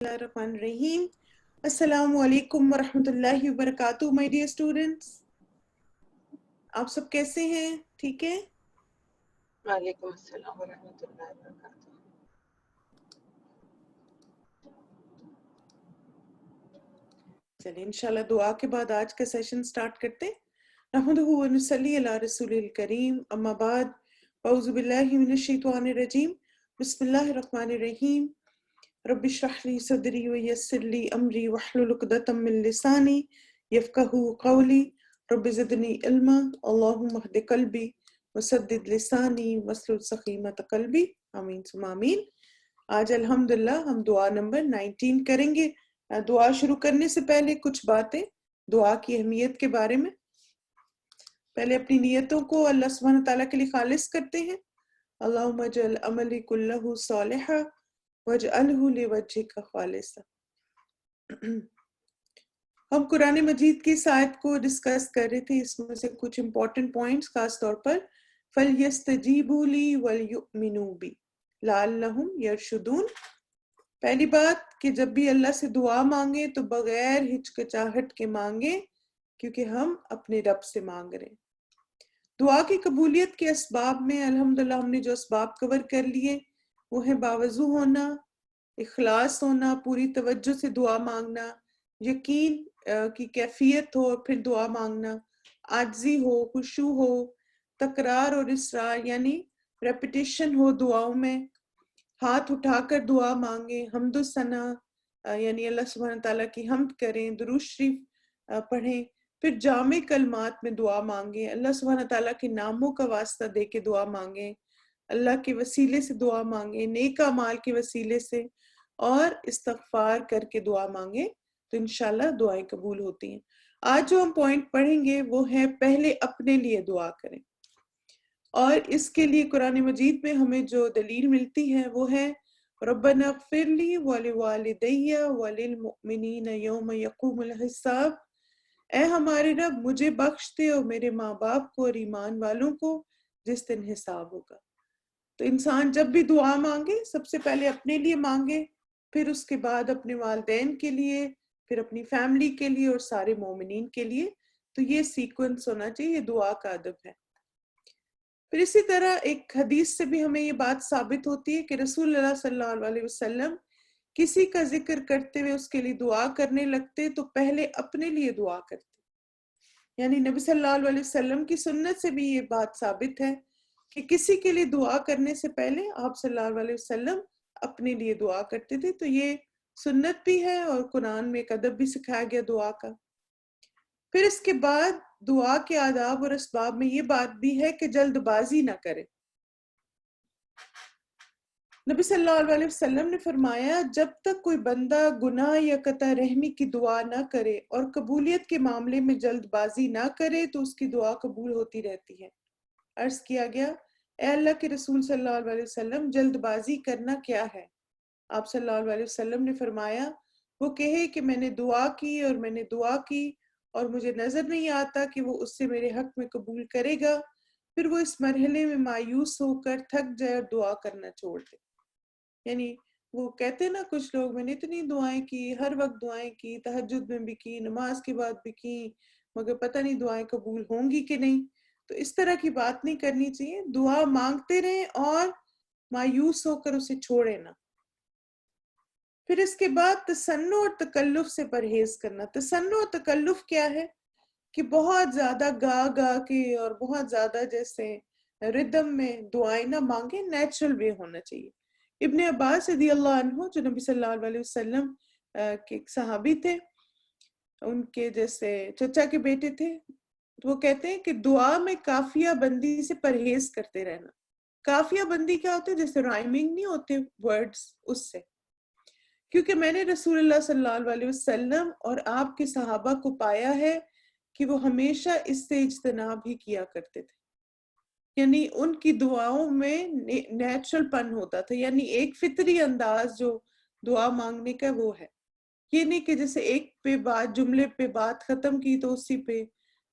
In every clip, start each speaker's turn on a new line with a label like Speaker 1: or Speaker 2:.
Speaker 1: Bismillahirrahmanirrahim. Assalamu alaikum warahmatullahi wabarakatuh my dear students. آپ سب کیسے ہیں؟ ٹھیک ہے؟
Speaker 2: وعلیکم السلام ورحمۃ اللہ وبرکاتہ.
Speaker 1: چلیں انشاءاللہ دعا کے بعد آج کا سیشن سٹارٹ کرتے ہیں. نحمدہ و نصلی علی رسول الکریم. اما بعد اعوذ باللہ من الشیطان الرجیم. بسم اللہ الرحمن الرحیم. رب اشرح لی صدری ویسر لی امری واحلل عقدۃ من لسانی یفقہوا قولی. رب زدنی علما اللہم اہد قلبی وسدد لسانی واسلل سخیمۃ قلبی. آمین ثم آمین. آج الحمدللہ ہم دعا نمبر 19 کریں گے. دعا شروع کرنے سے پہلے کچھ باتیں دعا کی اہمیت کے بارے میں. پہلے اپنی نیتوں کو اللہ سبحانہ تعالیٰ کے لیے خالص کرتے ہیں. اللہم اجعل عملی کلہ صالحا واجعلہ لوجہک خالصا. ہم قرآن مجید کی اس آیت کو ڈسکس کر رہے تھے. اس میں سے کچھ امپورٹنٹ پوائنٹس خاص طور پر فَلْيَسْتَجِيبُوا لِي وَلْيُؤْمِنُوا بِي لَعَلَّهُمْ يَرْشُدُونَ. پہلی بات کہ جب بھی اللہ سے دعا مانگے تو بغیر ہچکچاہٹ کے مانگے، کیونکہ ہم اپنے رب سے مانگ رہے ہیں. دعا کی قبولیت کے اسباب میں الحمدللہ ہم نے جو اسباب کور کر لیے وہ ہے باوضو ہونا، اخلاص ہونا، پوری توجہ سے دعا مانگنا، یقین کی کیفیت ہو اور پھر دعا مانگنا، عاجزی ہو، خشوع ہو، تکرار اور اصرار یعنی ریپیٹیشن ہو دعاؤں میں، ہاتھ اٹھا کر دعا مانگیں، حمد و ثنا یعنی اللہ سبحانہ تعالیٰ کی حمد کریں، درود شریف پڑھیں، پھر جامع کلمات میں دعا مانگیں، اللہ سبحانہ تعالیٰ کے ناموں کا واسطہ دے کے دعا مانگیں، اللہ کے وسیلے سے دعا مانگیں، نیک اعمال کے وسیلے سے، اور استغفار کر کے دعا مانگیں تو انشاءاللہ دعائیں قبول ہوتی ہیں. آج جو ہم پوائنٹ پڑھیں گے وہ ہے پہلے اپنے لیے دعا کریں. اور اس کے لیے قرآن مجید میں ہمیں جو دلیل ملتی ہے وہ ہے ربنا اغفر لی ولوالدی وللمؤمنین یوم یقوم الحساب. اے ہمارے رب مجھے بخش دے اور میرے ماں باپ کو اور ایمان والوں کو جس دن حساب ہوگا. تو انسان جب بھی دعا مانگے سب سے پہلے اپنے لیے مانگے، پھر اس کے بعد اپنے والدین کے لیے، پھر اپنی فیملی کے لیے اور سارے مومنین کے لیے. تو یہ سیکوینس ہونا چاہیے، یہ دعا کا ادب ہے. پھر اسی طرح ایک حدیث سے بھی ہمیں یہ بات ثابت ہوتی ہے کہ رسول اللہ صلی اللہ علیہ وسلم کسی کا ذکر کرتے ہوئے اس کے لیے دعا کرنے لگتے تو پہلے اپنے لیے دعا کرتے. یعنی نبی صلی اللہ علیہ وسلم کی سنت سے بھی یہ بات ثابت ہے کہ کسی کے لیے دعا کرنے سے پہلے آپ صلی اللہ علیہ وسلم اپنے لیے دعا کرتے تھے. تو یہ سنت بھی ہے اور قرآن میں ایک ادب بھی سکھایا گیا دعا کا. پھر اس کے بعد دعا کے آداب اور اسباب میں یہ بات بھی ہے کہ جلد بازی نہ کرے. نبی صلی اللہ علیہ وسلم نے فرمایا جب تک کوئی بندہ گناہ یا قطع رحمی کی دعا نہ کرے اور قبولیت کے معاملے میں جلد بازی نہ کرے تو اس کی دعا قبول ہوتی رہتی ہے. عرض کیا گیا اے اللہ کے رسول صلی اللہ علیہ وسلم جلد بازی کرنا کیا ہے؟ آپ صلی اللہ علیہ وسلم نے فرمایا وہ کہے کہ میں نے دعا کی اور میں نے دعا کی اور مجھے نظر نہیں آتا کہ وہ اس سے میرے حق میں قبول کرے گا، پھر وہ اس مرحلے میں مایوس ہو کر تھک جائے اور دعا کرنا چھوڑ دے. یعنی وہ کہتے ہیں نا کچھ لوگ میں نے اتنی دعائیں کی، ہر وقت دعائیں کی، تہجد میں بھی کی، نماز کے بعد بھی کی، مگر پتہ نہیں دعائیں قبول ہوں گی کہ نہیں. تو اس طرح کی بات نہیں کرنی چاہیے. دعا مانگتے رہیں اور مایوس ہو کر اسے چھوڑے نہ. پھر اس کے بعد تصنع اور تکلف سے پرہیز کرنا. تصنع اور تکلف کیا ہے کہ بہت زیادہ گا گا کے اور بہت زیادہ جیسے ردم میں دعائیں نہ مانگیں، نیچرل وے ہونا چاہیے. ابن عباس رضی اللہ عنہ جو نبی صلی اللہ علیہ وسلم کے ایک صحابی تھے، ان کے جیسے چچا کے بیٹے تھے، تو وہ کہتے ہیں کہ دعا میں قافیہ بندی سے پرہیز کرتے رہنا. قافیہ بندی کیا ہوتے ہیں؟ جیسے رائمنگ نہیں ہوتے ورڈز، اس سے. کیونکہ میں نے رسول اللہ صلی اللہ علیہ وسلم اور آپ کے صحابہ کو پایا ہے کہ وہ ہمیشہ اس سے اجتناب ہی کیا کرتے تھے. یعنی ان کی دعاؤں میں نیچرل پن ہوتا تھا، یعنی ایک فطری انداز جو دعا مانگنے کا وہ ہے. یہ نہیں کہ جیسے ایک پہ بات، جملے پہ بات ختم کی تو اسی پہ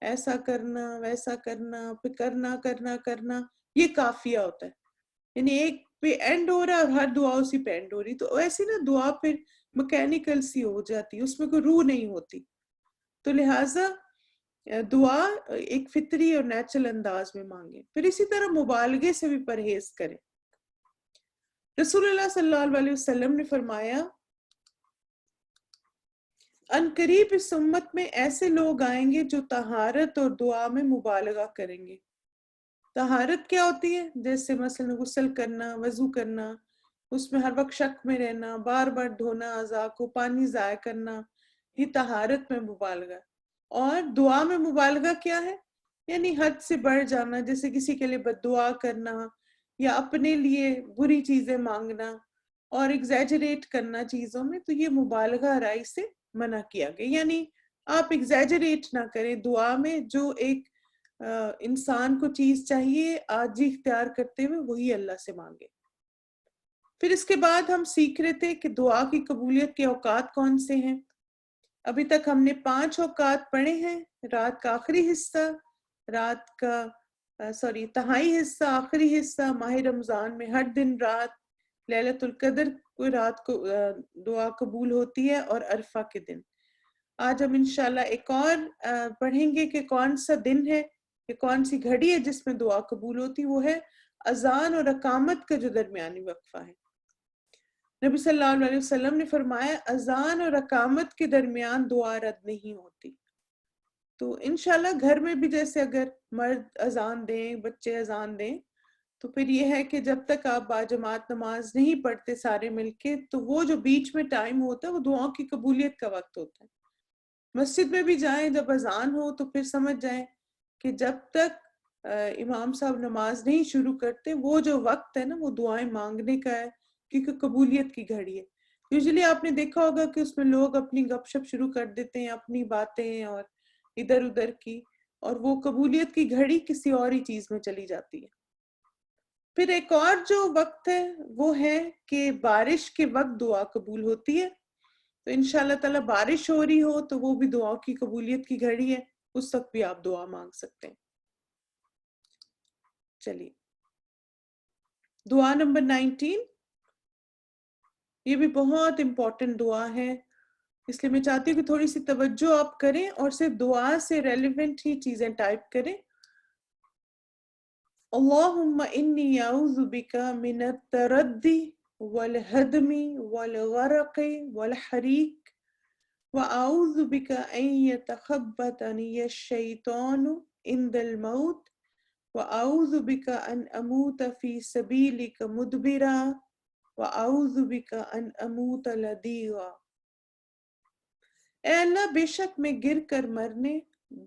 Speaker 1: ایسا کرنا ویسا کرنا پھر کرنا کرنا کرنا، یہ کافیہ ہوتا ہے. یعنی ایک پہ اینڈ ہو رہا ہے اور ہر دعا اسی پہ اینڈ ہو رہی. تو ایسی نا دعا پھر مکینیکل سی ہو جاتی ہے، اس میں کوئی روح نہیں ہوتی. تو لہٰذا دعا ایک فطری اور نیچرل انداز میں مانگیں. پھر اسی طرح مبالغے سے بھی پرہیز کریں. رسول اللہ صلی اللہ علیہ وسلم نے فرمایا ان قریب اس امت میں ایسے لوگ آئیں گے جو طہارت اور دعا میں مبالغہ کریں گے. طہارت کیا ہوتی ہے؟ جیسے مثلا غسل کرنا، وضو کرنا، اس میں ہر وقت شک میں رہنا، بار بار دھونا اعضاء کو، پانی ضائع کرنا، یہ طہارت میں مبالغہ. اور دعا میں مبالغہ کیا ہے؟ یعنی حد سے بڑھ جانا، جیسے کسی کے لیے بد دعا کرنا یا اپنے لیے بری چیزیں مانگنا اور ایگزیجریٹ کرنا چیزوں میں، تو یہ مبالغہ آرائی سے منع کیا گیا. یعنی آپ ایگزیجریٹ نہ کریں دعا میں، جو ایک انسان کو چیز چاہیے عاجزی اختیار کرتے ہوئے وہی اللہ سے مانگے. پھر اس کے بعد ہم سیکھ رہے تھے کہ دعا کی قبولیت کے اوقات کون سے ہیں. ابھی تک ہم نے 5 اوقات پڑھے ہیں. رات کا آخری حصہ، تہائی حصہ، آخری حصہ ماہ رمضان میں ہر دن رات، لیلۃ القدر کو رات کو دعا قبول ہوتی ہے، اور عرفہ کے دن. آج ہم انشاءاللہ ایک اور پڑھیں گے کہ کون سا دن ہے، کہ کون سی گھڑی ہے جس میں دعا قبول ہوتی. وہ ہے اذان اور اقامت کا جو درمیانی وقفہ ہے. نبی صلی اللہ علیہ وسلم نے فرمایا اذان اور اقامت کے درمیان دعا رد نہیں ہوتی. تو انشاءاللہ گھر میں بھی جیسے اگر مرد اذان دیں، بچے اذان دیں، تو پھر یہ ہے کہ جب تک آپ باجماعت نماز نہیں پڑھتے سارے مل کے، تو وہ جو بیچ میں ٹائم ہوتا ہے وہ دعاؤں کی قبولیت کا وقت ہوتا ہے. مسجد میں بھی جائیں جب اذان ہو تو پھر سمجھ جائیں کہ جب تک امام صاحب نماز نہیں شروع کرتے، وہ جو وقت ہے نا وہ دعائیں مانگنے کا ہے، کیونکہ قبولیت کی گھڑی ہے. یوزلی آپ نے دیکھا ہوگا کہ اس میں لوگ اپنی گپ شپ شروع کر دیتے ہیں، اپنی باتیں اور ادھر ادھر کی، اور وہ قبولیت کی گھڑی کسی اور ہی چیز میں چلی جاتی ہے. پھر ایک اور جو وقت ہے وہ ہے کہ بارش کے وقت دعا قبول ہوتی ہے. تو انشاءاللہ تعالی بارش ہو رہی ہو تو وہ بھی دعا کی قبولیت کی گھڑی ہے، اس وقت بھی آپ دعا مانگ سکتے ہیں. چلیے دعا نمبر 19، یہ بھی بہت امپورٹنٹ دعا ہے، اس لیے میں چاہتی ہوں کہ تھوڑی سی توجہ آپ کریں اور صرف دعا سے ریلیونٹ ہی چیزیں ٹائپ کریں. اللہم انی اعوذ بک من التردی والہدم والغرق والحریق وَأَعُوذُ بِكَ أَن يَتَخَبَّطَنِيَ الشَّيْطَانُ عِنْدَ الْمَوْتِ وَأَعُوذُ بِكَ أَنْ أَمُوتَ فِي سَبِيلِكَ مُدْبِرًا وَأَعُوذُ بِكَ أَنْ أَمُوتَ لَدِيغًا. اے اللہ، بے شک میں گر کر مرنے،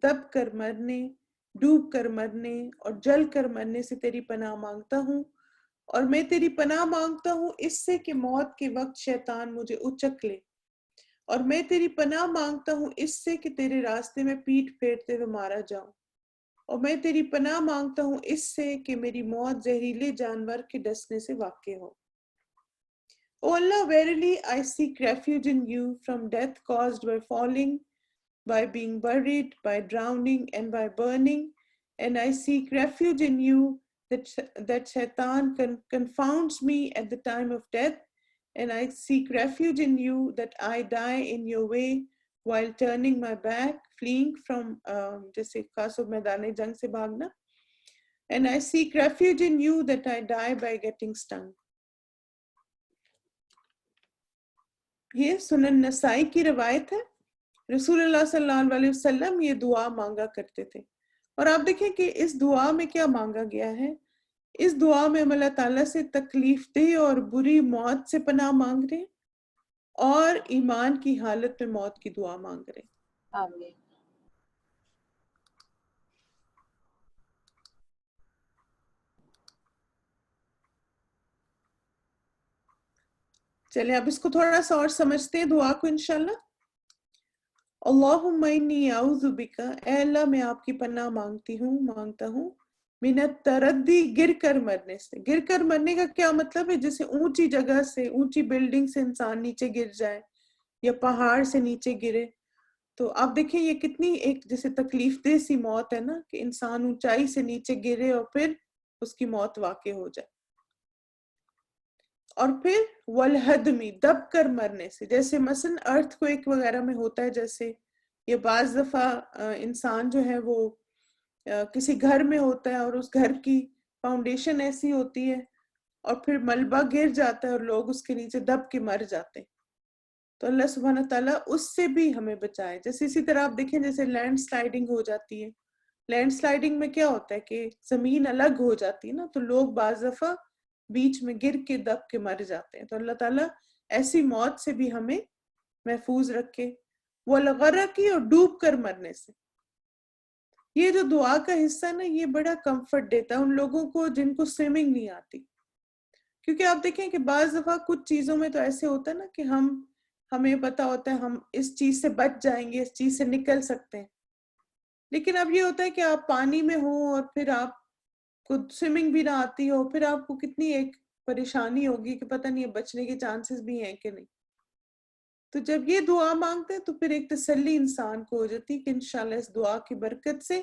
Speaker 1: دب کر مرنے، ڈوب کر مرنے اور جل کر مرنے سے تیری پناہ مانگتا ہوں، اور میں تیری پناہ مانگتا ہوں اس سے کہ موت کے وقت شیطان مجھے اچک لے، اور میں تیری پناہ مانگتا ہوں اس سے کہ تیرے راستے میں پیٹھ پھیرتے ہوئے مارا جاؤں، اور میں تیری پناہ مانگتا ہوں اس سے کہ میری موت زہریلے جانور کے ڈسنے سے واقع ہو. O Allah, verily I seek refuge in you from death caused by falling, by being buried, by drowning, and by burning, and I seek refuge in you that Shaitan confounds me at the time of death, and I seek refuge in you that I die in your way while turning my back, fleeing from جیسے خاص میدان جنگ سے بھاگنا, and I seek refuge in you that I die by getting stung. یہ سنن نسائی کی روایت ہے. رسول اللہ صلی اللہ علیہ وسلم یہ دعا مانگا کرتے تھے, اور آپ دیکھیں کہ اس دعا میں کیا مانگا گیا ہے. اس دعا میں ہم اللہ تعالیٰ سے تکلیف دہ اور بری موت سے پناہ مانگ رہے ہیں, اور ایمان کی حالت میں موت کی دعا مانگ رہے ہیں.
Speaker 2: آمین.
Speaker 1: چلیں اب اس کو تھوڑا سا اور سمجھتے ہیں دعا کو انشاءاللہ. اللہم انی اعوذ بک, اے اللہ میں آپ کی پناہ مانگتا ہوں من التردی, گر کر مرنے سے. گر کر مرنے کا کیا مطلب ہے؟ جیسے اونچی جگہ سے, اونچی بلڈنگ سے انسان نیچے گر جائے یا پہاڑ سے نیچے گرے. تو آپ دیکھیں یہ کتنی ایک جیسے تکلیف دہ سی موت ہے نا, کہ انسان اونچائی سے نیچے گرے اور پھر اس کی موت واقع ہو جائے. اور پھر والہدمی دب کر مرنے سے، جیسے مثلا ارتھ کویک وغیرہ میں ہوتا ہے، جیسے یہ بعض دفعہ انسان جو ہے وہ کسی گھر میں ہوتا ہے اور اس گھر کی فاؤنڈیشن ایسی ہوتی ہے اور پھر ملبہ گر جاتا ہے اور لوگ اس کے نیچے دب کے مر جاتے ہیں، تو اللہ سبحانہ تعالیٰ اس سے بھی ہمیں بچائے. جیسے اسی طرح آپ دیکھیں جیسے لینڈ سلائیڈنگ ہو جاتی ہے، لینڈ سلائیڈنگ میں کیا ہوتا ہے کہ زمین الگ ہو جاتی ہے نا، تو لوگ بعض دفعہ بیچ میں گر کے دب کے مر جاتے ہیں. تو اللہ تعالیٰ ایسی موت سے بھی ہمیں محفوظ رکھے. والغرقی اور ڈوب کر مرنے سے. یہ جو دعا کا حصہ نا یہ بڑا کمفرٹ دیتا ہے ان لوگوں کو جن کو سوئمنگ نہیں آتی، کیونکہ آپ دیکھیں کہ بعض دفعہ کچھ چیزوں میں تو ایسے ہوتا ہے نا کہ ہمیں پتا ہوتا ہے ہم اس چیز سے بچ جائیں گے، اس چیز سے نکل سکتے ہیں، لیکن اب یہ ہوتا ہے کہ آپ پانی میں ہوں اور پھر آپ کو سوئمنگ بھی نہ آتی ہو، پھر آپ کو کتنی ایک پریشانی ہوگی کہ پتہ نہیں بچنے کے چانسز بھی ہیں کہ نہیں. تو جب یہ دعا مانگتے ہیں تو پھر ایک تسلی انسان کو ہو جاتی کہ انشاءاللہ اس دعا کی برکت سے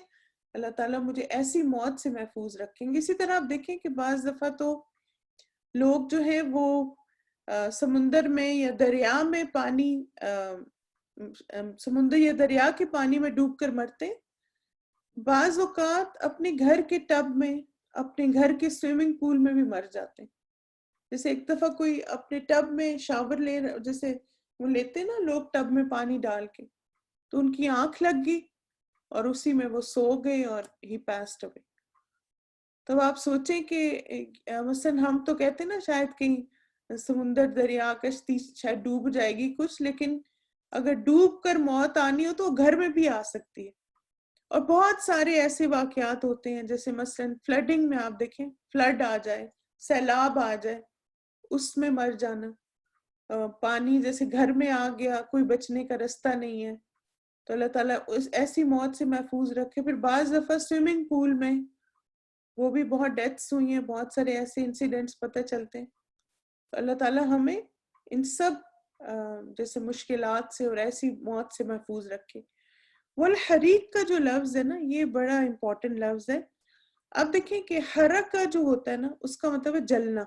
Speaker 1: اللہ تعالیٰ مجھے ایسی موت سے محفوظ رکھیں گے. اسی طرح آپ دیکھیں کہ بعض دفعہ تو لوگ جو ہیں وہ سمندر میں یا دریا میں پانی سمندر یا دریا کے پانی میں ڈوب کر مرتے. بعض اوقات اپنے گھر کے ٹب میں، اپنے گھر کے سوئمنگ پول میں بھی مر جاتے ہیں. جیسے ایک دفعہ کوئی اپنے ٹب میں شاور جیسے وہ لیتے نا لوگ ٹب میں پانی ڈال کے، تو ان کی آنکھ لگ گئی اور اسی میں وہ سو گئے اور ہی پاسڈ اوے. تو آپ سوچیں کہ مثلا ہم تو کہتے ہیں نا شاید کہیں سمندر دریا کشتی شاید ڈوب جائے گی کچھ، لیکن اگر ڈوب کر موت آنی ہو تو وہ گھر میں بھی آ سکتی ہے. اور بہت سارے ایسے واقعات ہوتے ہیں جیسے مثلا فلڈنگ میں آپ دیکھیں، فلڈ آ جائے، سیلاب آ جائے، اس میں مر جانا. پانی جیسے گھر میں آ گیا، کوئی بچنے کا رستہ نہیں ہے، تو اللہ تعالیٰ اس ایسی موت سے محفوظ رکھے. پھر بعض دفعہ سوئمنگ پول میں وہ بھی بہت ڈیتھس ہوئی ہیں، بہت سارے ایسے انسیڈنٹس پتہ چلتے ہیں. تو اللہ تعالیٰ ہمیں ان سب جیسے مشکلات سے اور ایسی موت سے محفوظ رکھے. والحریق کا جو لفظ ہے نا یہ بڑا امپورٹنٹ لفظ ہے. اب دیکھیں کہ حرق کا جو ہوتا ہے نا اس کا مطلب ہے جلنا.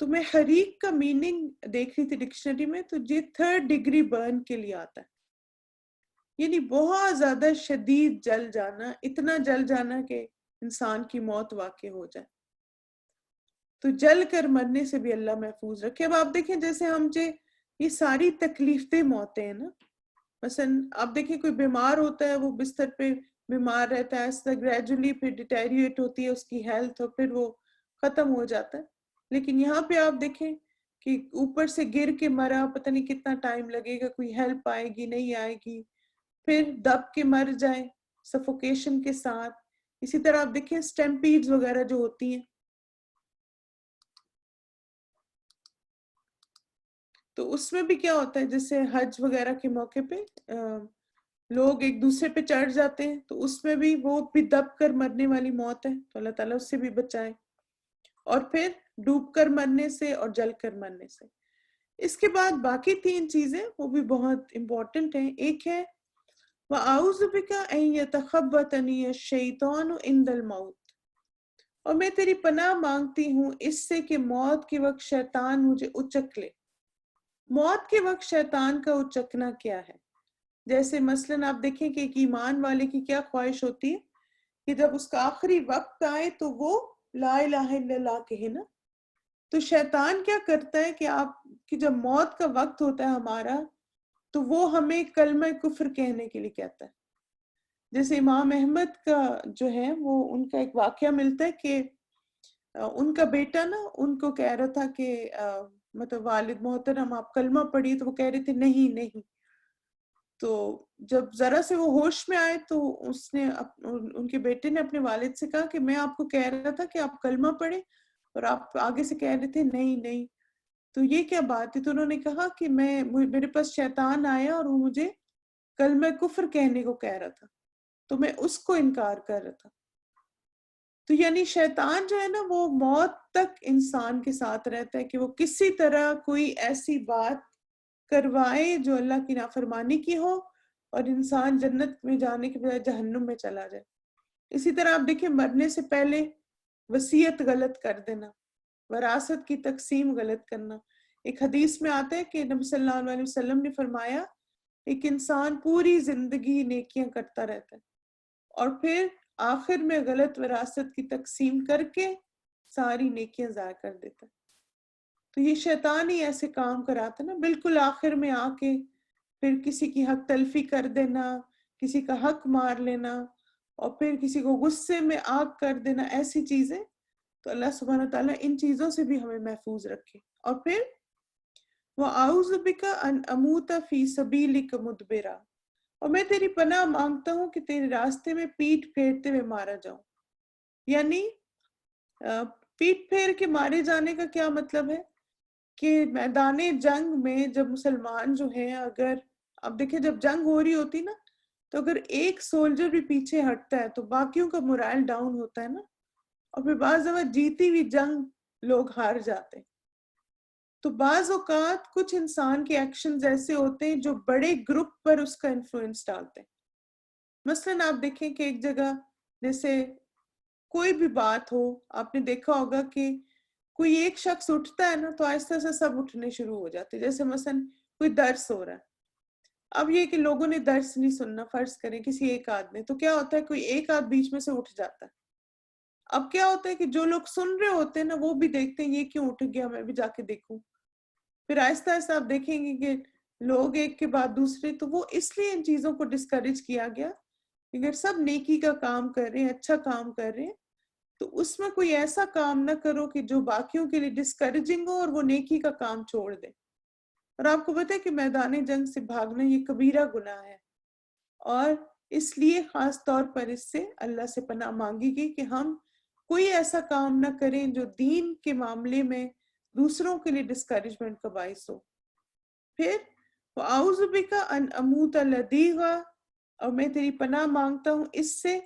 Speaker 1: تو میں حریق کا میننگ دیکھ رہی تھی ڈکشنری میں، تو یہ 3rd ڈگری برن کے لیے آتا ہے، یعنی بہت زیادہ شدید جل جانا، اتنا جل جانا کہ انسان کی موت واقع ہو جائے. تو جل کر مرنے سے بھی اللہ محفوظ رکھے. اب آپ دیکھیں جیسے یہ ساری تکلیفتیں موتیں ہیں نا، مثلا آپ دیکھیں کوئی بیمار ہوتا ہے، وہ بستر پہ بیمار رہتا ہے، ایسا گریجولی پھر ڈیٹیریٹ ہوتی ہے اس کی ہیلتھ اور پھر وہ ختم ہو جاتا ہے. لیکن یہاں پہ آپ دیکھیں کہ اوپر سے گر کے مرا، پتہ نہیں کتنا ٹائم لگے گا، کوئی ہیلپ آئے گی نہیں آئے گی، پھر دب کے مر جائے سفوکیشن کے ساتھ. اسی طرح آپ دیکھیں سٹیمپیڈز وغیرہ جو ہوتی ہیں، تو اس میں بھی کیا ہوتا ہے جیسے حج وغیرہ کے موقع پہ لوگ ایک دوسرے پہ چڑھ جاتے ہیں، تو اس میں بھی وہ بھی دب کر مرنے والی موت ہے، تو اللہ تعالیٰ اس سے بھی بچائے. اور پھر ڈوب کر مرنے سے اور جل کر مرنے سے. اس کے بعد باقی 3 چیزیں وہ بھی بہت امپورٹنٹ ہیں. ایک ہے وَأَعُوذُ بِكَ أَن يَتَخَبَّطَنِيَ الشَّيْطَانُ عِنْدَ الْمَوْتِ، اور میں تیری پناہ مانگتی ہوں اس سے کہ موت کے وقت شیطان مجھے اچک لے. موت کے وقت شیطان کا اچکنا کیا ہے؟ جیسے مثلا آپ دیکھیں کہ ایک ایمان والے کی کیا خواہش ہوتی ہے کہ جب اس کا آخری وقت آئے تو وہ لا الہ الا اللہ کہے نا. تو شیطان کیا کرتا ہے کہ آپ کی جب موت کا وقت ہوتا ہے ہمارا، تو وہ ہمیں کلمہ کفر کہنے کے لیے کہتا ہے. جیسے امام احمد کا جو ہے وہ ان کا ایک واقعہ ملتا ہے کہ ان کا بیٹا نا ان کو کہہ رہا تھا کہ مطلب والد محترم آپ کلمہ پڑھی، تو وہ کہہ رہے تھے نہیں نہیں. تو جب ذرا سے وہ ہوش میں آئے تو اس نے ان کے بیٹے نے اپنے والد سے کہا کہ میں آپ کو کہہ رہا تھا کہ آپ کلمہ پڑھیں اور آپ آگے سے کہہ رہے تھے نہیں نہیں، تو یہ کیا بات ہے؟ تو انہوں نے کہا کہ میرے پاس شیطان آیا اور وہ مجھے کلمہ کفر کہنے کو کہہ رہا تھا، تو میں اس کو انکار کر رہا تھا. تو یعنی شیطان جو ہے نا وہ موت تک انسان کے ساتھ رہتا ہے کہ وہ کسی طرح کوئی ایسی بات کروائے جو اللہ کی نافرمانی کی ہو اور انسان جنت میں جانے کے بجائے جہنم میں چلا جائے. اسی طرح آپ دیکھیں مرنے سے پہلے وصیت غلط کر دینا، وراثت کی تقسیم غلط کرنا. ایک حدیث میں آتا ہے کہ نبی صلی اللہ علیہ وسلم نے فرمایا ایک انسان پوری زندگی نیکیاں کرتا رہتا ہے اور پھر آخر میں غلط وراثت کی تقسیم کر کے ساری نیکیاں ضائع کر دیتا ہے. تو یہ شیطان ہی ایسے کام کراتا نا، بالکل آخر میں آ کے پھر کسی کی حق تلفی کر دینا، کسی کا حق مار لینا اور پھر کسی کو غصے میں آگ کر دینا، ایسی چیزیں. تو اللہ سبحانہ تعالیٰ ان چیزوں سے بھی ہمیں محفوظ رکھے. اور پھر وَأَعُوذُ بِكَ أَنْ أَمُوتَ فِي سَبِيلِكَ مُدْبِرًا، اور میں تیری پناہ مانگتا ہوں کہ تیرے راستے میں پیٹھ پھیرتے ہوئے مارا جاؤں. یعنی پیٹھ پھیر کے مارے جانے کا کیا مطلب ہے کہ میدان جنگ میں جب مسلمان جو ہیں، اگر اب دیکھیں جب جنگ ہو رہی ہوتی نا، تو اگر ایک سولجر بھی پیچھے ہٹتا ہے تو باقیوں کا morale ڈاؤن ہوتا ہے نا، اور پھر بعض دفعہ جیتی ہوئی جنگ لوگ ہار جاتے ہیں. تو بعض اوقات کچھ انسان کے ایکشنز ایسے ہوتے ہیں جو بڑے گروپ پر اس کا انفلوئنس ڈالتے ہیں. مثلاً آپ دیکھیں کہ ایک جگہ جیسے کوئی بھی بات ہو، آپ نے دیکھا ہوگا کہ کوئی ایک شخص اٹھتا ہے نا تو آہستہ سے سب اٹھنے شروع ہو جاتے ہیں. جیسے مثلاً کوئی درس ہو رہا ہے، اب یہ کہ لوگوں نے درس نہیں سننا، فرض کریں کسی ایک آدمی، تو کیا ہوتا ہے کوئی ایک آدھ بیچ میں سے اٹھ جاتا ہے. اب کیا ہوتا ہے کہ جو لوگ سن رہے ہوتے ہیں نا وہ بھی دیکھتے ہیں یہ کیوں اٹھ گیا، میں بھی جا کے دیکھوں. پھر آہستہ آہستہ آپ دیکھیں گے کہ لوگ ایک کے بعد دوسرے، تو وہ اس لیے ان چیزوں کو ڈسکریج کیا گیا. اگر سب نیکی کا کام کر رہے ہیں، اچھا کام کر رہے ہیں، تو اس میں کوئی ایسا کام نہ کرو کہ جو باقیوں کے لیے ڈسکریجنگ ہو اور وہ نیکی کا کام چھوڑ دے. اور آپ کو پتہ ہے کہ میدان جنگ سے بھاگنا یہ کبیرہ گناہ ہے، اور اس لیے خاص طور پر اس سے اللہ سے پناہ مانگی گئی کہ ہم کوئی ایسا کام نہ کریں جو دین کے معاملے میں دوسروں کے لیے ڈسکریجمنٹ کا باعث ہو. پھر وَأَعُوذُ بِكَ أَنْ أَمُوتَ لَدِيغًا، اور میں تیری پناہ مانگتا ہوں اس سے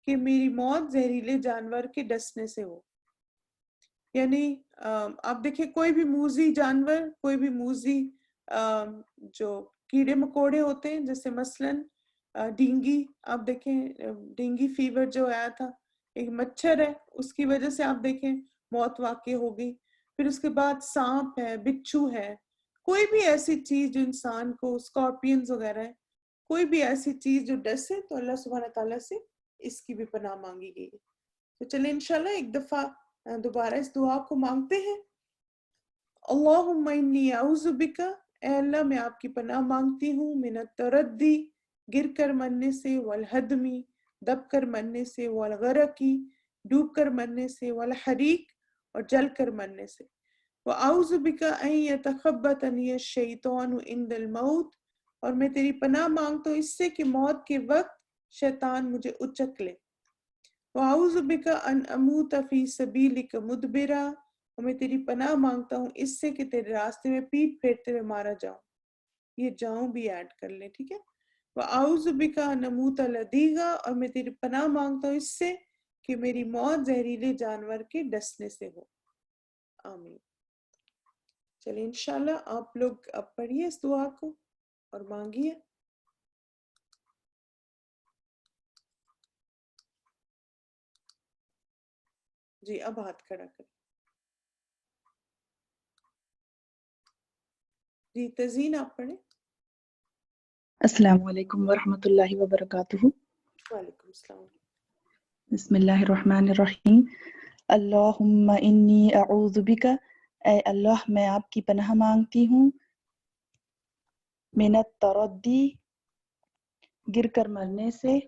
Speaker 1: کہ میری موت زہریلے جانور کے ڈسنے سے ہو. یعنی آپ دیکھیں کوئی بھی موذی جانور، کوئی بھی موذی جو کیڑے مکوڑے ہوتے ہیں، جیسے مثلاً ڈینگی، آپ دیکھیں ڈینگی فیور جو آیا تھا، ایک مچھر ہے، اس کی وجہ سے آپ دیکھیں موت واقع ہو گئی. پھر اس کے بعد سانپ ہے، بچھو ہے، کوئی بھی ایسی چیز جو انسان کو، اسکارپینز وغیرہ ہے، کوئی بھی ایسی چیز جو ڈسے، تو اللہ سبحانہ تعالیٰ سے اس کی بھی پناہ مانگی گئی ہے. تو چلیں انشاءاللہ ایک دفعہ دوبارہ اس دعا کو مانگتے ہیں. اللہم انی اعوذ بک، اے اللہ میں آپ کی پناہ مانگتی ہوں، من التردی، گر کر مرنے سے، والہدمی، دب کر مرنے سے، والغرقی، ڈوب کر مرنے سے، والحریق، اور جل کر مرنے سے. وَأَعُوذُ بِكَ أَن يَتَخَبَّطَنِيَ الشَّيْطَانُ عِنْدَ الْمَوْتِ، اور میں تیری پناہ مانگتا ہوں اس سے کہ موت کے وقت شیطان مجھے اچک لے. وَأَعُوذُ بِكَ أَنْ أَمُوتَ فِي سَبِيلِكَ مُدْبِرًا، اور میں تیری پناہ مانگتا ہوں اس سے کہ تیرے راستے میں پیٹھ پھیرتے ہوئے مارا جاؤں. یہ جاؤں بھی ایڈ کر لیں، ٹھیک ہے. وَأَعُوذُ بِكَ أَنْ أَمُوتَ لَدِيغًا، اور میں تیری پناہ مانگتا ہوں اس سے کہ میری موت زہریلے جانور کے ڈسنے سے ہو. آمین. چلیے انشاءاللہ آپ لوگ اب پڑھیے اس دعا کو اور مانگیے. جی اب ہاتھ کھڑا کریں. جی تزین آپ پڑھیں.
Speaker 3: السلام علیکم ورحمۃ اللہ وبرکاتہ.
Speaker 1: وعلیکم السلام.
Speaker 3: بسم اللہ الرحمن الرحیم. اللہم انی اعوذ بک، اے اللہ میں آپ کی پناہ مانگتی ہوں، من التردی، گر کر مرنے سے،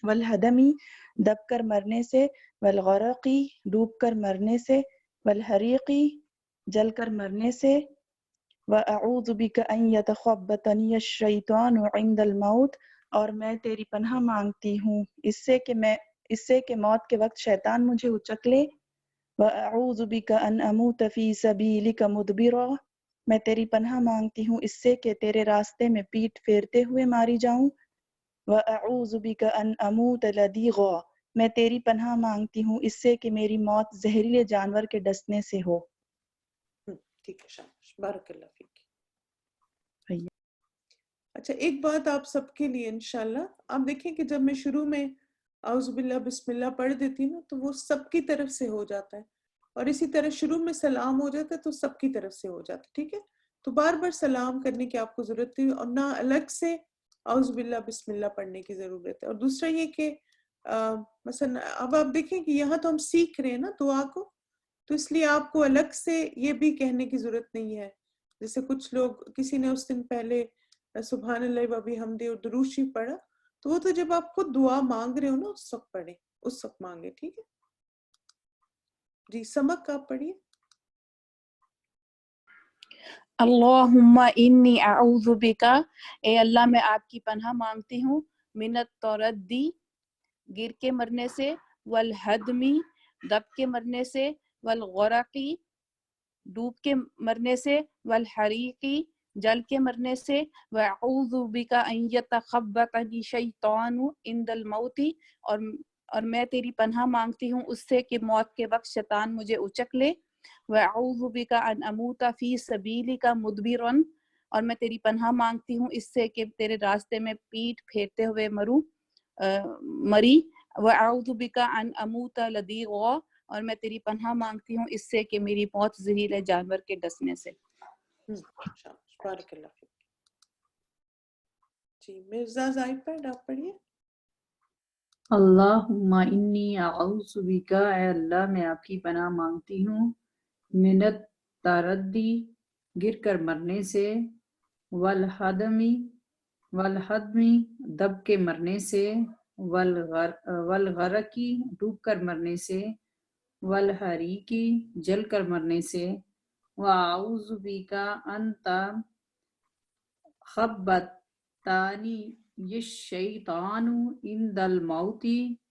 Speaker 3: والہدمی، دب کر مرنے سے، والغرقی، ڈوب کر مرنے سے، والحریقی، جل کر مرنے سے، وَأَعُوذُ بِكَ أَن يَتَخَبَّطَنِيَ الشَّيْطَانُ عِنْدَ الْمَوْتِ، اور میں تیری پناہ مانگتی ہوں اس سے کہ موت کے وقت شیطان مجھے اچک لے. وَأَعُوذُ بِكَ أَنْ أَمُوتَ فِي سَبِيلِكَ مُدْبِرًا، میں تیری پناہ مانگتی ہوں اس سے کہ تیرے راستے میں پیٹھ پھیرتے ہوئے ماری جاؤں. وَأَعُوذُ بِكَ أَنْ أَمُوتَ لَدِيغًا، میں تیری پناہ مانگتی ہوں اس سے کہ میری موت زہریلے جانور کے ڈسنے سے ہو.
Speaker 1: ٹھیک ہے، شاباش، بارک اللہ فیک. اچھا ایک بات آپ سب کے لیے انشاءاللہ، آپ دیکھیں کہ جب میں شروع میں اعوذ باللہ بسم اللہ پڑھ دیتی نا تو وہ سب کی طرف سے ہو جاتا ہے. اور اسی طرح شروع میں سلام ہو جاتا ہے تو سب کی طرف سے ہو جاتا ہے. ٹھیک ہے, تو بار بار سلام کرنے کی آپ کو ضرورت ہے اور نہ الگ سے اعوذ باللہ بسم اللہ پڑھنے کی ضرورت ہے. اور دوسرا یہ کہ مثلا اب آپ دیکھیں کہ یہاں تو ہم سیکھ رہے ہیں نا دعا کو, تو اس لیے آپ کو الگ سے یہ بھی کہنے کی ضرورت نہیں ہے. جیسے کچھ لوگ, کسی نے اس دن پہلے سبحان اللہ و بحمدہ اور درود شریف پڑھا, تو وہ تو جب آپ خود دعا مانگ رہے ہو نا اس وقت پڑھیں, اس وقت مانگے. ٹھیک ہے جی, سمک آپ پڑھیے.
Speaker 4: اللہم انی اعوذ بکا, اے اللہ میں آپ کی پناہ مانگتی ہوں, من التردی گر کے مرنے سے, والہدمی دب کے مرنے سے, والغرقی ڈوب کے مرنے سے, والحریقی جل کے مرنے سے, وَأَعُوذُ بِكَ أَن يَتَخَبَّطَنِ الشَّيْطَانُ عِنْدَ الْمَوْتِ, اور میں تیری پناہ مانگتی ہوں اس سے کہ موت کے وقت شیطان مجھے اچک لے. وَأَعُوذُ بِكَ أَنْ أَمُوتَ فِي سَبِيلِكَ مُدْبِرًا, اور میں تیری پناہ مانگتی ہوں اس سے کہ تیرے راستے میں پیٹھ پھیرتے ہوئے مری. وَأَعُوذُ بِكَ أَنْ أَمُوتَ لَدِيغًا, اور میں تیری پناہ مانگتی ہوں اس سے کہ میری موت زہریلے جانور کے ڈسنے سے.
Speaker 1: بارک اللہ فیک. جی, مرزا زاہد پہ آپ پڑھیے.
Speaker 5: اللہم انی اعوذ بک, اے اللہ میں آپ کی پناہ مانگتی ہوں, من التردی گر کر مرنے سے, والہدمی دب کے مرنے سے, والغرقی ڈوب کر مرنے سے, والحریقی جل کر مرنے سے, وَأَعُوذُ بِكَ أَن تَخَبَّطَنِ الشَّيْطَانُ عِنْدَ الْمَوْتِ,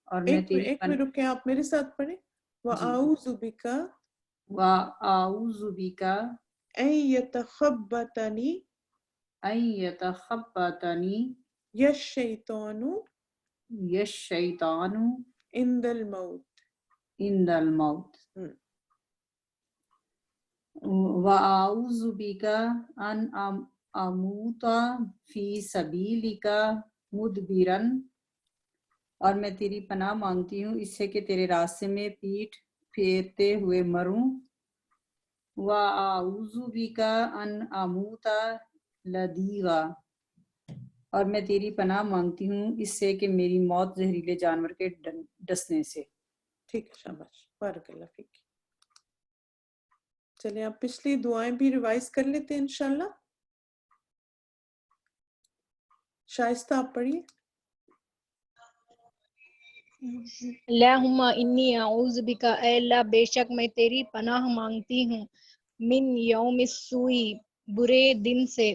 Speaker 5: اور میں
Speaker 1: ایک
Speaker 5: تیری
Speaker 1: منٹ رکیں, آپ میرے ساتھ پڑھیں. وَأَعُوذُ بِكَ
Speaker 5: وَأَعُوذُ بِكَ
Speaker 1: أَن يَتَخَبَّطَنِ
Speaker 5: أَن يَتَخَبَّطَنِ
Speaker 1: الشَّيْطَانُ
Speaker 5: الشَّيْطَانُ
Speaker 1: عِنْدَ الْمَوْتِ.
Speaker 5: عِنْدَ الْمَوْتِ. وَأَعُوذُ بِكَ أَنْ أَمُوتَ فِي سَبِيلِكَ مُدْبِرًا, اور میں تیری پناہ مانگتی ہوں اس سے کہ تیرے راستے میں پیٹھ پھیرتے ہوئے مروں. وَأَعُوذُ بِكَ أَنْ أَمُوتَ لَدِيغًا, اور میں تیری پناہ مانگتی ہوں اس سے کہ میری موت زہریلے جانور کے ڈسنے سے.
Speaker 1: ٹھیک ہے, شاباش, بارک اللہ فیک. چلیں آپ پچھلی دعائیں بھی ریوائز کر لیتے ہیں انشاءاللہ. شائستہ آپ پڑھیے.
Speaker 6: اللہم انی اعوذ بک, اے اللہ بے شک میں تیری پناہ مانگتی ہوں, من یوم السوء برے دن سے,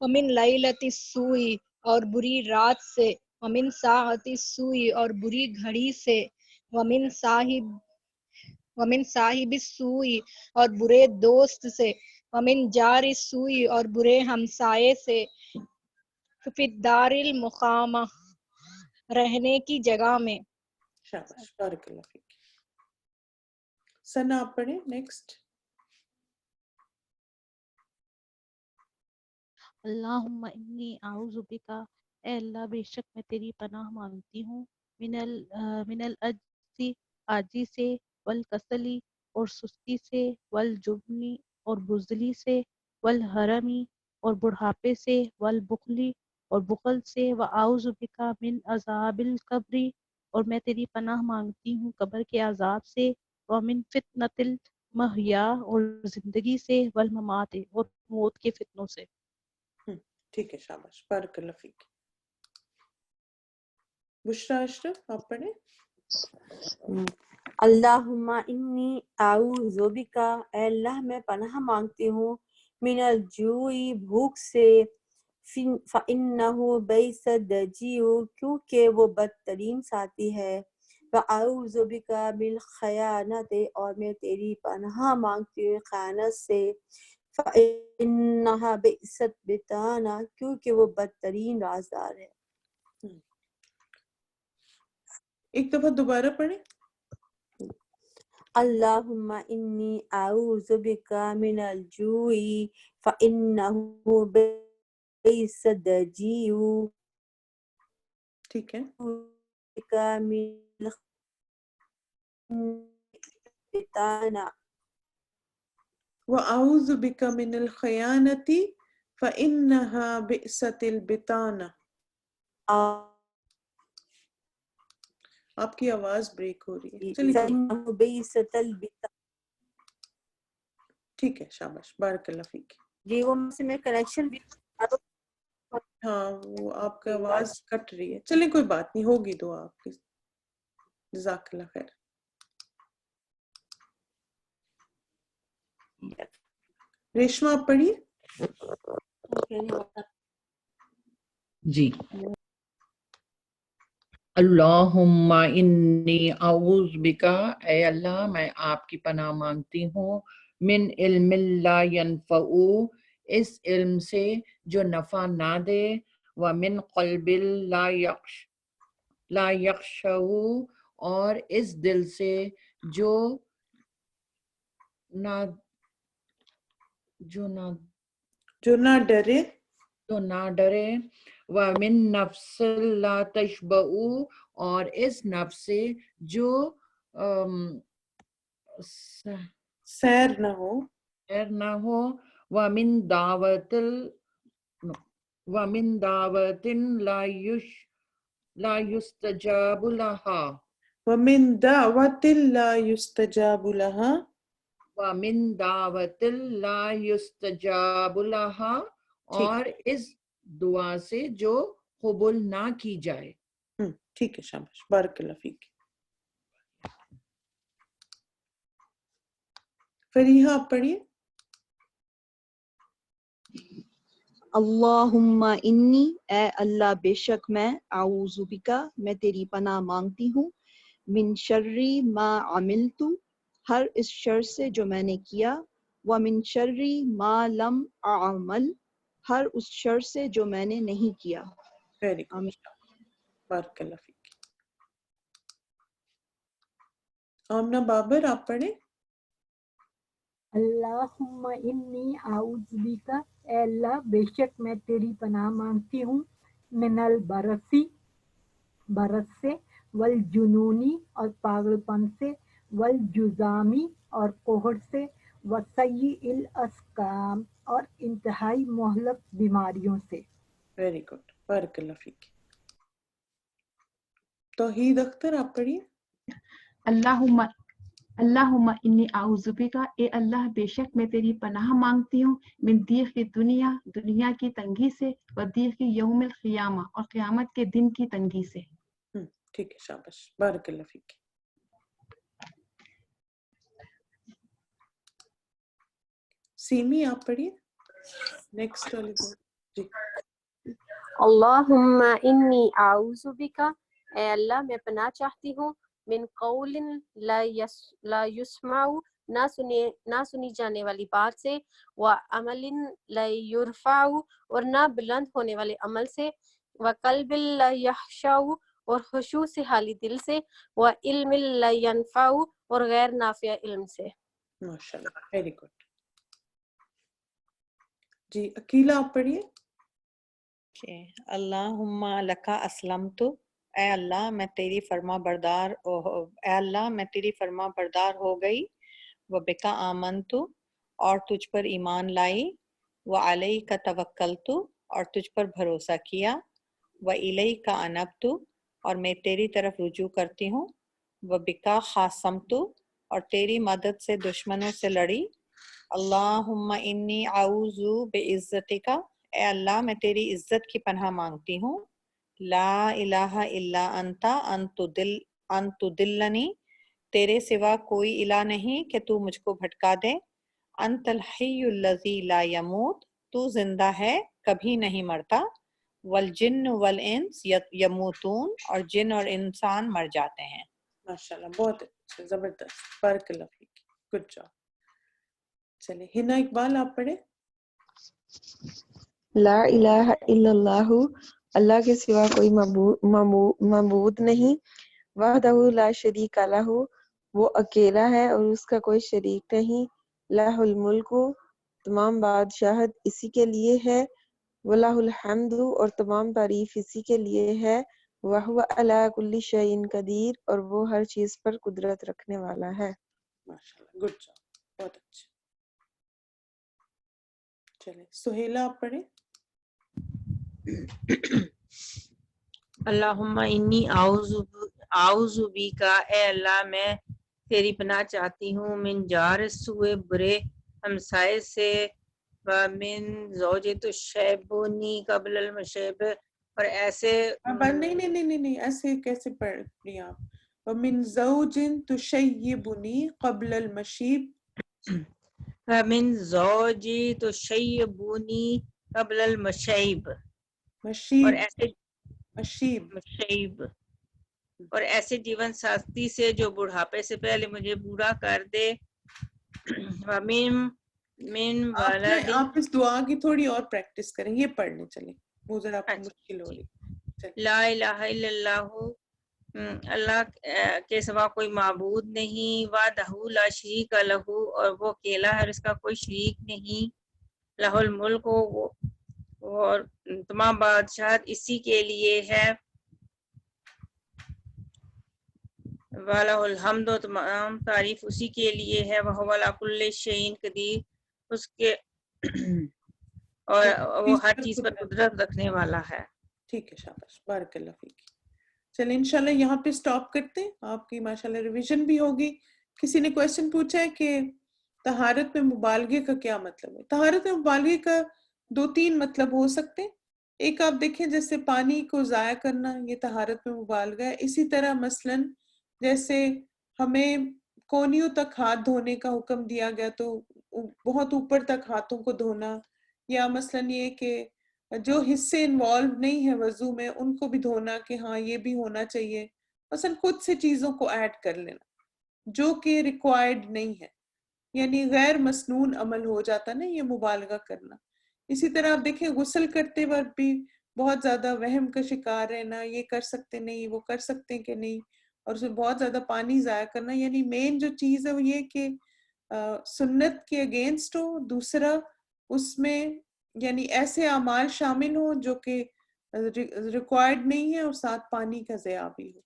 Speaker 6: ومن لیلۃ السوء اور بری رات سے, ومن ساعۃ السوء اور بری گھڑی سے, ومن صاحب السوء اور برے دوست سے, ومن جار السوء اور برے ہمسائے سے, فی الدار المقامہ رہنے کی جگہ میں.
Speaker 1: شاباش, بارک اللہ فیک. ثنا آپ پڑھیں نیکسٹ.
Speaker 7: اللہم انی اعوذ بکا, اے اللہ بے شک میں تیری پناہ مانگتی ہوں, من العجز عاجزی سے, والکسلی اور سستی سے, والجبنی اور بزدلی سے, والحرمی اور بڑھاپے سے, والبخلی اور بخل سے, واعوذ بکا من عذاب القبر, اور میں تیری پناہ مانگتی ہوں قبر کے عذاب سے, ومن فتنۃ المحیا اور زندگی سے, والممات اور موت کے فتنوں سے.
Speaker 1: ٹھیک ہے, شاباش, بارک اللہ فیک. بشرا اشرف آپ پڑھیں.
Speaker 2: اللہم انی اعوذ بک, اے اللہ میں پناہ مانگتی ہوں, من الجوع بھوک سے, فإنہ بئس الضجیع کیونکہ وہ بدترین ساتھی ہے, وأعوذ بک من الخیانۃ, اور میں تیری پناہ مانگتی ہوں خیانت سے, فإنہا بئست بطانہ کیونکہ وہ بدترین رازدار ہے.
Speaker 1: ایک دفعہ دوبارہ پڑھیں.
Speaker 2: اللہم انی اعوذ بک من الجوع فإنہ بئس الضجیع,
Speaker 1: ٹھیک ہے,
Speaker 2: بک من بطانہ
Speaker 1: وَأَعُوذُ بِكَ مِنَ الْخِيَانَةِ فَإِنَّهَا بِئْسَتِ الْبِطَانَةِ. آپ کی آواز بریک ہو رہی ہے. چلیے
Speaker 2: فإنه بئست البطانہ.
Speaker 1: ٹھیک ہے، شاباش، بارک اللہ فیک.
Speaker 2: جی وہ سے میں کنیکشن بھی
Speaker 1: ہاں وہ آپ کا آواز کٹ رہی ہے. چلیں کوئی بات نہیں، ہوگی دعا آپ کی. جزاک اللہ خیر. ریشما آپ پڑھیے.
Speaker 8: جی. اللہم انی اعوذ بکا، اے اللہ میں آپ کی پناہ مانگتی ہوں، من علم لا ینفع، اس علم سے جو نفع نہ دے، ومن قلب لا یخشع، اور اس دل سے جو
Speaker 1: نہ ڈرے،
Speaker 8: ڈرے، وَمِن نَفْسٍ لَا تَشْبَعُ، اور اس نفس سے جو
Speaker 1: سیر نہ ہو،
Speaker 8: وَمِن دعوت لا يستجاب لها،
Speaker 1: وَمِن دَعْوَةٍ لَا يُسْتَجَابُ لَهَا،
Speaker 8: وَمِن دعوت لا يستجاب لها، اور اس دعا سے جو قبول نہ کی جائے.
Speaker 1: ٹھیک ہے، شاباش، بارک اللہ فیک. فریحہ آپ پڑھیے.
Speaker 3: اللہم انی، اے اللہ بے شک میں، اعوذ بکا میں تیری پناہ مانگتی ہوں، من شر ما عملت ہر اس شر سے جو میں نے کیا، ومن شر ما لم اعمل ہر اس شر سے جو میں نے نہیں کیا.
Speaker 1: ویری گڈ، بارک اللہ فیک. آمنہ بابر آپ پڑھیں.
Speaker 9: اللہم انی اعوذ بک، اے اللہ بے شک میں تیری پناہ مانگتی ہوں، من البرسی برس سے، والجنونی اور پاگل پن سے، والجزامی اور کوہڑ سے، وسیء الاسقام اور انتہائی مہلک بیماریوں سے.
Speaker 1: ویری گڈ، بارک اللہ فیک. توحید اختر آپ پڑھیے.
Speaker 10: اللہم انی اعوذ بکا، اے اللہ بے شک میں تیری پناہ مانگتی ہوں، من ضیق دنیا دنیا کی تنگی سے، و ضیق یوم القیامہ اور قیامت کے دن کی تنگی سے.
Speaker 1: ٹھیک ہے، شاباش، بارک اللہ فیک. سیمی آپ پڑھیے. نیکسٹ والی جی.
Speaker 11: اللہم انی اعوذ بکا، اے اللہ میں پناہ چاہتی ہوں، من قول لا یسمع نہ سنی جانے والی بات سے، وعمل لا یرفع اور نہ بلند ہونے والے عمل سے، وقلب لا یخشع اور خشوع سے حالی دل سے، وعلم لا ینفع اور غیر نافع علم سے.
Speaker 1: ماشاءاللہ، ویری گڈ. جی عقیلہ آپ پڑھیے.
Speaker 5: اللہم لکا اسلمت، اے اللہ میں تیری فرما بردار ہو گئی، و بکا آمنت اور تجھ پر ایمان لائی، و علیک توکلت اور تجھ پر بھروسہ کیا، و الیک انبت اور میں تیری طرف رجوع کرتی ہوں، و بکا خاصمت اور تیری مدد سے دشمنوں سے لڑی. اللہم انی اعوذ بعزتک، اے اللہ میں تیری عزت کی پناہ مانگتی ہوں، لا الہ الا انت ان تضلنی، تیرے سوا کوئی الہ نہیں کہ تو مجھ کو بھٹکا دے، انت الحی الذی لا یموت، تو زندہ ہے کبھی نہیں مرتا، والجن والانس یموتون اور جن اور انسان مر جاتے ہیں.
Speaker 1: ماشاءاللہ، بہت اچھا، زبردست، بارک اللہ فیک، گڈ جاب. چلے ہنا اقبال آپ پڑھیں.
Speaker 12: لا الہ الا اللہ، اللہ کے سوا کوئی معبود نہیں، وحدہ لا شریک لہ، وہ اکیلا ہے اور اس کا کوئی شریک نہیں، لہ الملک، تمام بادشاہت اسی کے لیے ہے، وَلَهُ الْحَمْدُ اور تمام تعریف اسی کے لیے ہے، وَهُوَ عَلَى كُلِّ شَيْءٍ قدیر، اور وہ ہر چیز پر قدرت رکھنے والا ہے۔
Speaker 1: ماشاءاللہ، گڈ جاب، بہت اچھا۔ چلیں سہیلا آپ پڑھیں۔
Speaker 13: اللہم انی اعوذ بیکا، اے اللہ میں تیری پناہ چاہتی ہوں، من جار السوء، برے ہمسائے سے، ومن زوجۃ الشیبونی قبل المشیب، اور ایسے
Speaker 1: نہیں ایسے کیسے پڑھ رہی آپ؟ وَمِن زَوْجٍ تُشَيِّبُنِي قَبْلَ الْمَشِيبِ،
Speaker 13: ومن زوج تشیبونی قبل المشیب، اور ایسے مشیب، اور ایسے جیون ساتھی سے جو بڑھاپے سے پہلے مجھے بوڑھا کر دے، ومن ولد،
Speaker 1: آپ اس دعا کی تھوڑی اور پریکٹس کریں، یہ پڑھنے چلیں، وہ ذرا آپ کو مشکل ہو رہی۔
Speaker 13: لا الہ الا اللہ، اللہ کے سوا کوئی معبود نہیں، وحدہ لا شریک لہ، اور وہ اکیلا ہے اور اس کا کوئی شریک نہیں، لہ الملک، اور تمام بادشاہت اسی کے لیے ہے، وَلَهُ الْحَمْدُ، تمام تعریف اسی کے لیے ہے، وَهُوَ عَلَى كُلِّ شَيْءٍ قدیر، اس کے اور وہ ہر چیز پر قدرت رکھنے والا ہے۔
Speaker 1: ٹھیک ہے، شاباش، بارک اللہ فیک۔ چلیں انشاءاللہ یہاں پہ سٹاپ کرتے ہیں، آپ کی ماشاءاللہ ریویژن بھی ہوگی۔ کسی نے کویسچن پوچھا ہے کہ طہارت میں مبالغے کا کیا مطلب ہے؟ طہارت میں مبالغے کا 2-3 مطلب ہو سکتے ہیں۔ ایک آپ دیکھیں جیسے پانی کو ضائع کرنا، یہ طہارت میں مبالغہ ہے۔ اسی طرح مثلاً جیسے ہمیں کونیوں تک ہاتھ دھونے کا حکم دیا گیا تو بہت اوپر تک ہاتھوں کو دھونا، یا مثلاً یہ کہ جو حصے انوالو نہیں ہیں وضو میں ان کو بھی دھونا، کہ ہاں یہ بھی ہونا چاہیے، مثلاً خود سے چیزوں کو ایڈ کر لینا جو کہ ریکوائرڈ نہیں ہے، یعنی غیر مسنون عمل ہو جاتا نا یہ مبالغہ کرنا۔ اسی طرح آپ دیکھیں غسل کرتے وقت بھی بہت زیادہ وہم کا شکار رہنا، یہ کر سکتے نہیں، وہ کر سکتے کہ نہیں، اور اس میں بہت زیادہ پانی ضائع کرنا، یعنی مین جو چیز ہے وہ یہ کہ سنت کے اگینسٹ ہو، دوسرا اس میں یعنی ایسے اعمال شامل ہوں جو کہ ریکوائرڈ نہیں ہے، اور ساتھ پانی کا ضیاع بھی ہو،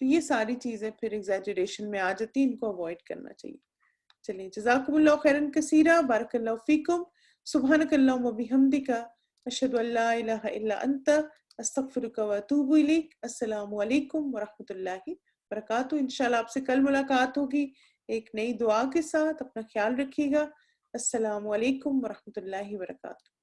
Speaker 1: تو یہ ساری چیزیں پھر ایگزیجریشن میں آ جاتی ہیں، ان کو اوائڈ کرنا چاہیے۔ چلیے جزاکم اللہ خیرن کثیرا، بارک اللہ فیکم، سبحانک اللہم و بحمدک، اشہد ان لا الہ الا انت، استغفرک و اتوب الیک۔ السلام علیکم ورحمۃ اللہ وبرکاتہ۔ انشاءاللہ آپ سے کل ملاقات ہوگی ایک نئی دعا کے ساتھ، اپنا خیال رکھیے گا۔ السلام علیکم ورحمۃ اللہ وبرکاتہ۔